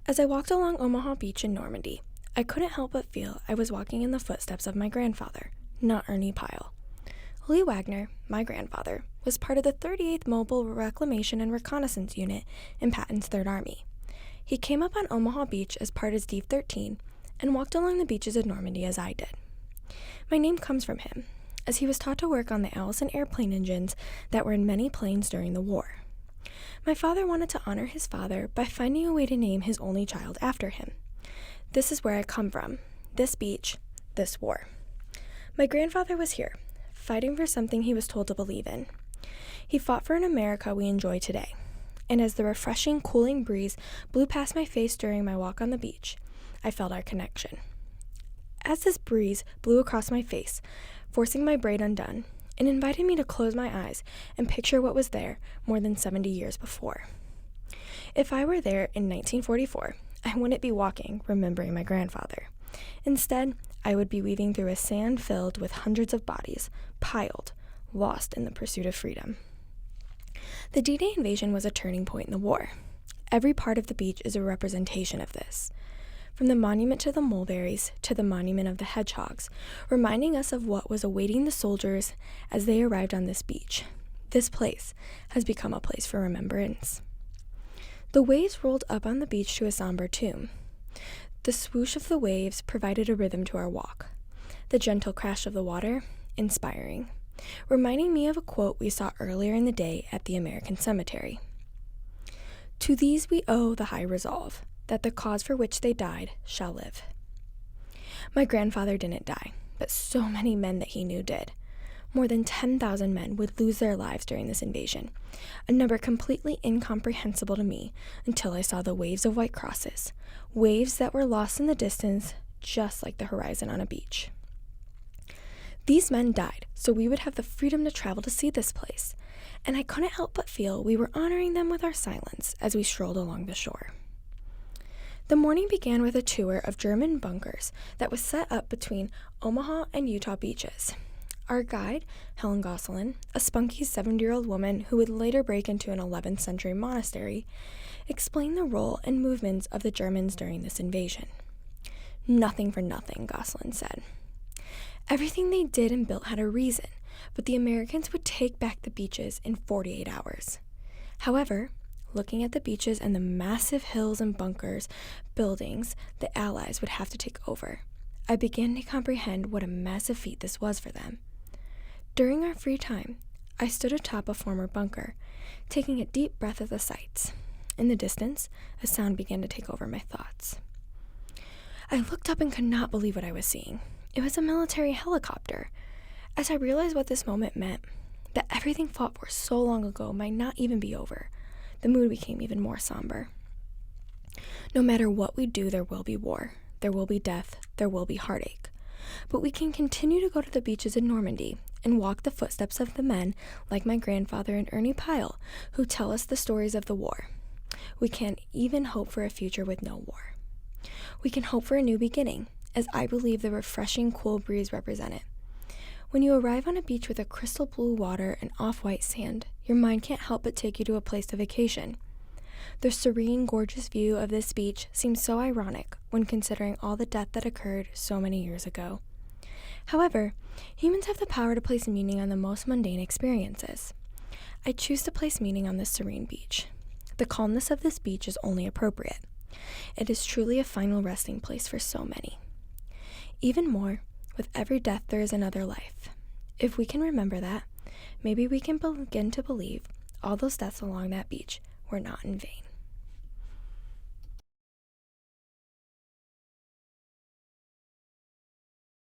As I walked along Omaha Beach in Normandy, I couldn't help but feel I was walking in the footsteps of my grandfather, not Ernie Pyle. Lee Wagner, my grandfather, was part of the 38th Mobile Reclamation and Reconnaissance Unit in Patton's Third Army. He came up on Omaha Beach as part of Steve 13 and walked along the beaches of Normandy as I did. My name comes from him, as he was taught to work on the Allison airplane engines that were in many planes during the war. My father wanted to honor his father by finding a way to name his only child after him. This is where I come from, this beach, this war. My grandfather was here, fighting for something he was told to believe in. He fought for an America we enjoy today, and as the refreshing, cooling breeze blew past my face during my walk on the beach, I felt our connection. As this breeze blew across my face, forcing my braid undone, and invited me to close my eyes and picture what was there more than 70 years before. If I were there in 1944, I wouldn't be walking, remembering my grandfather. Instead, I would be weaving through a sand filled with hundreds of bodies, piled, lost in the pursuit of freedom. The D-Day invasion was a turning point in the war. Every part of the beach is a representation of this. From the monument to the mulberries to the monument of the hedgehogs, reminding us of what was awaiting the soldiers as they arrived on this beach. This place has become a place for remembrance. The waves rolled up on the beach to a somber tune. The swoosh of the waves provided a rhythm to our walk. The gentle crash of the water, inspiring, reminding me of a quote we saw earlier in the day at the American Cemetery. To these we owe the high resolve, that the cause for which they died shall live. My grandfather didn't die, but so many men that he knew did. More than 10,000 men would lose their lives during this invasion, a number completely incomprehensible to me until I saw the waves of white crosses, waves that were lost in the distance, just like the horizon on a beach. These men died so we would have the freedom to travel to see this place, and I couldn't help but feel we were honoring them with our silence as we strolled along the shore. The morning began with a tour of German bunkers that was set up between Omaha and Utah beaches. Our guide, Helen Gosselin, a spunky 70-year-old woman who would later break into an 11th century monastery, explained the role and movements of the Germans during this invasion. Nothing for nothing, Gosselin said. Everything they did and built had a reason, but the Americans would take back the beaches in 48 hours. However, looking at the beaches and the massive hills and bunkers, buildings the Allies would have to take over, I began to comprehend what a massive feat this was for them. During our free time, I stood atop a former bunker, taking a deep breath of the sights. In the distance, a sound began to take over my thoughts. I looked up and could not believe what I was seeing. It was a military helicopter. As I realized what this moment meant, that everything fought for so long ago might not even be over, the mood became even more somber. No matter what we do, there will be war, there will be death, there will be heartache. But we can continue to go to the beaches in Normandy and walk the footsteps of the men like my grandfather and Ernie Pyle, who tell us the stories of the war. We can even hope for a future with no war. We can hope for a new beginning, as I believe the refreshing, cool breeze represented. When you arrive on a beach with a crystal blue water and off-white sand, your mind can't help but take you to a place to vacation. The serene, gorgeous view of this beach seems so ironic when considering all the death that occurred so many years ago. However, humans have the power to place meaning on the most mundane experiences. I choose to place meaning on this serene beach. The calmness of this beach is only appropriate. It is truly a final resting place for so many. Even more, with every death there is another life. If we can remember that, maybe we can begin to believe all those deaths along that beach were not in vain.